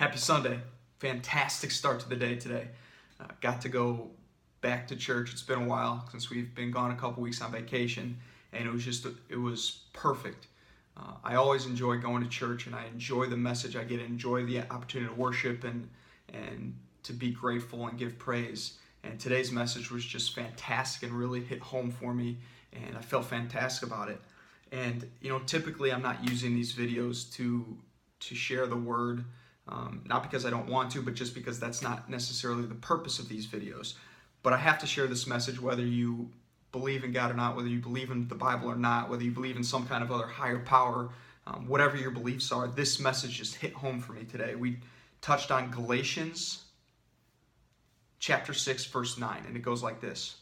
Happy Sunday. Fantastic start to the day today. Got to go back to church. It's been a while since we've been gone a couple weeks on vacation, and it was perfect. I always enjoy going to church, and I enjoy the message I get, enjoy the opportunity to worship and to be grateful and give praise. And today's message was just fantastic and really hit home for me, and I felt fantastic about it. And typically I'm not using these videos to share the word, not because I don't want to, but just because that's not necessarily the purpose of these videos. But I have to share this message whether you believe in God or not, whether you believe in the Bible or not, whether you believe in some kind of other higher power, whatever your beliefs are. This message just hit home for me today. We touched on Galatians chapter 6, verse 9, and it goes like this.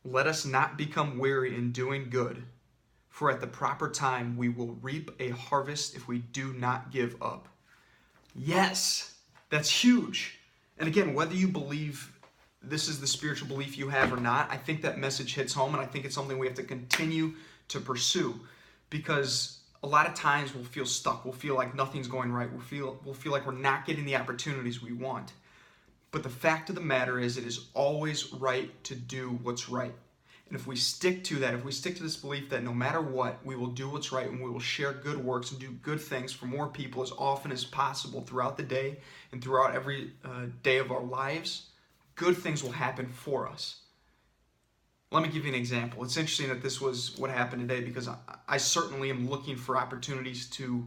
Let us not become weary in doing good, for at the proper time we will reap a harvest if we do not give up. Yes, that's huge. And again, whether you believe this is the spiritual belief you have or not, I think that message hits home, and I think it's something we have to continue to pursue, because a lot of times we'll feel stuck. We'll feel like nothing's going right. We'll feel like we're not getting the opportunities we want. But the fact of the matter is, it is always right to do what's right. And if we stick to that, if we stick to this belief that no matter what, we will do what's right and we will share good works and do good things for more people as often as possible throughout the day and throughout every day of our lives, good things will happen for us. Let me give you an example. It's interesting that this was what happened today, because I certainly am looking for opportunities to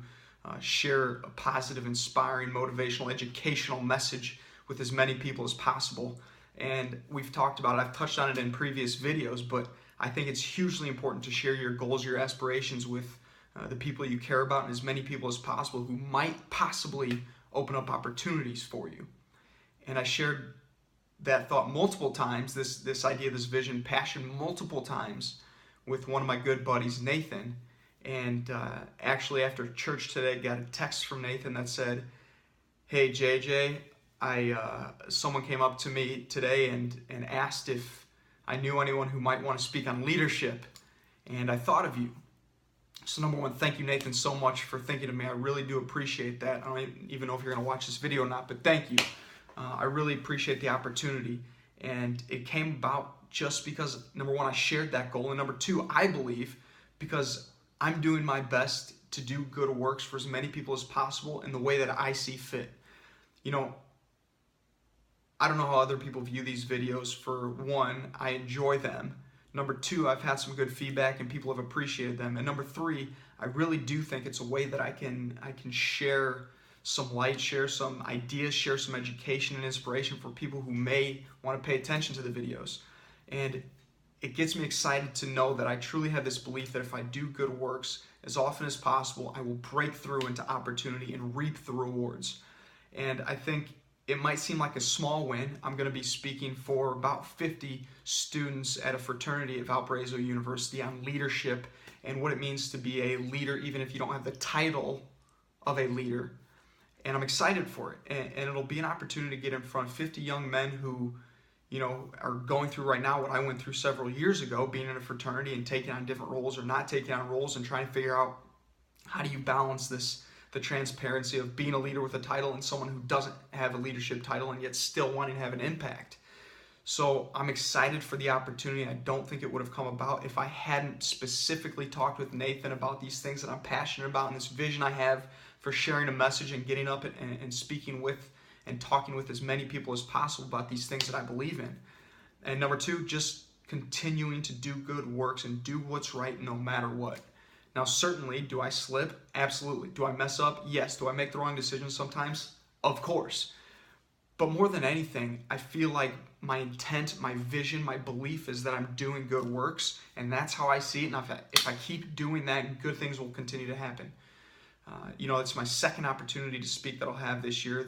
share a positive, inspiring, motivational, educational message with as many people as possible. And we've talked about it, I've touched on it in previous videos, but I think it's hugely important to share your goals, your aspirations with the people you care about and as many people as possible who might possibly open up opportunities for you. And I shared that thought multiple times, this idea, this vision, passion multiple times with one of my good buddies, Nathan. And actually after church today, got a text from Nathan that said, "Hey JJ, someone came up to me today and asked if I knew anyone who might want to speak on leadership, and I thought of you." So number one, thank you, Nathan, so much for thinking of me. I really do appreciate that. I don't even know if you're going to watch this video or not, but thank you. I really appreciate the opportunity, and it came about just because, number one, I shared that goal, and number two, I believe because I'm doing my best to do good works for as many people as possible in the way that I see fit. I don't know how other people view these videos. For one, I enjoy them. Number two, I've had some good feedback and people have appreciated them. And number three, I really do think it's a way that I can share some light, share some ideas, share some education and inspiration for people who may want to pay attention to the videos. And it gets me excited to know that I truly have this belief that if I do good works as often as possible, I will break through into opportunity and reap the rewards. And I think it might seem like a small win. I'm going to be speaking for about 50 students at a fraternity at Valparaiso University on leadership and what it means to be a leader, even if you don't have the title of a leader. And I'm excited for it. And it'll be an opportunity to get in front of 50 young men who, are going through right now what I went through several years ago, being in a fraternity and taking on different roles or not taking on roles and trying to figure out how do you balance the transparency of being a leader with a title and someone who doesn't have a leadership title and yet still wanting to have an impact. So I'm excited for the opportunity. I don't think it would have come about if I hadn't specifically talked with Nathan about these things that I'm passionate about and this vision I have for sharing a message and getting up and speaking with and talking with as many people as possible about these things that I believe in. And number two, just continuing to do good works and do what's right no matter what. Now, certainly, do I slip? Absolutely. Do I mess up? Yes. Do I make the wrong decisions sometimes? Of course. But more than anything, I feel like my intent, my vision, my belief is that I'm doing good works, and that's how I see it. And if I keep doing that, good things will continue to happen. It's my second opportunity to speak that I'll have this year.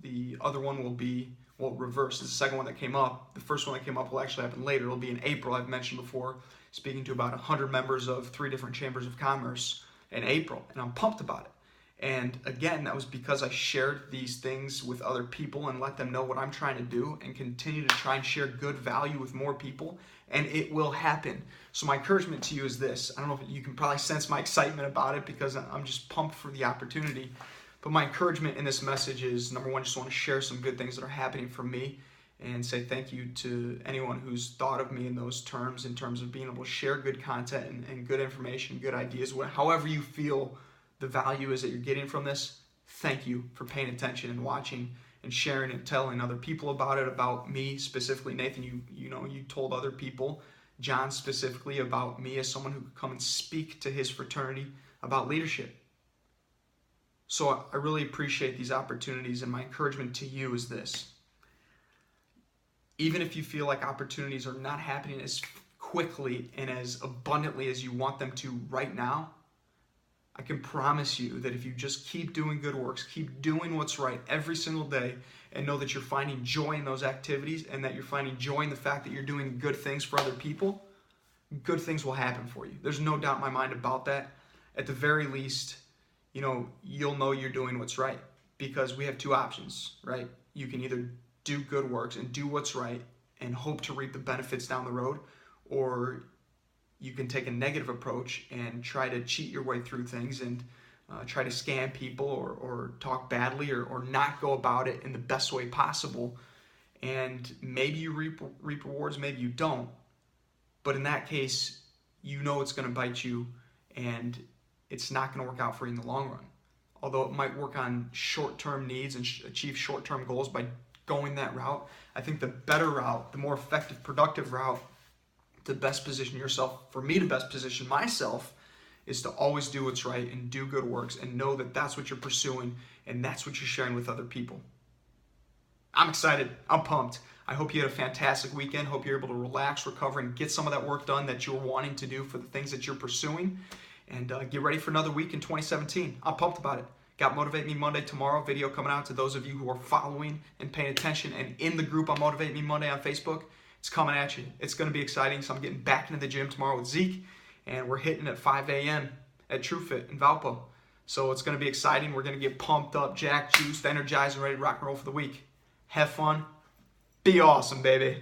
The other one will be, reverse. It's the second one that came up. The first one that came up will actually happen later. It'll be in April, I've mentioned before, speaking to about 100 members of 3 different chambers of commerce in April, and I'm pumped about it. And again, that was because I shared these things with other people and let them know what I'm trying to do and continue to try and share good value with more people, and it will happen. So my encouragement to you is this. I don't know if you can probably sense my excitement about it because I'm just pumped for the opportunity. But my encouragement in this message is, number one, just want to share some good things that are happening for me and say thank you to anyone who's thought of me in those terms, in terms of being able to share good content and good information, good ideas. However you feel the value is that you're getting from this, thank you for paying attention and watching and sharing and telling other people about it, about me specifically. Nathan, you told other people, John specifically, about me as someone who could come and speak to his fraternity about leadership. So I really appreciate these opportunities, and my encouragement to you is this. Even if you feel like opportunities are not happening as quickly and as abundantly as you want them to right now, I can promise you that if you just keep doing good works, keep doing what's right every single day, and know that you're finding joy in those activities and that you're finding joy in the fact that you're doing good things for other people, good things will happen for you. There's no doubt in my mind about that. At the very least, you'll know you're doing what's right, because we have two options, right? You can either do good works and do what's right and hope to reap the benefits down the road, or you can take a negative approach and try to cheat your way through things and try to scam people or talk badly or not go about it in the best way possible. And maybe you reap rewards, maybe you don't. But in that case, it's going to bite you and it's not going to work out for you in the long run. Although it might work on short-term needs and achieve short-term goals by going that route, I think the better route, the more effective, productive route to best position yourself, for me to best position myself, is to always do what's right and do good works and know that that's what you're pursuing and that's what you're sharing with other people. I'm excited. I'm pumped. I hope you had a fantastic weekend. Hope you're able to relax, recover, and get some of that work done that you're wanting to do for the things that you're pursuing. And get ready for another week in 2017. I'm pumped about it. Got Motivate Me Monday tomorrow, video coming out to those of you who are following and paying attention and in the group on Motivate Me Monday on Facebook. It's coming at you. It's going to be exciting. So I'm getting back into the gym tomorrow with Zeke, and we're hitting at 5 a.m. at TrueFit in Valpo. So it's going to be exciting. We're going to get pumped up, jacked, juiced, energized, and ready to rock and roll for the week. Have fun. Be awesome, baby.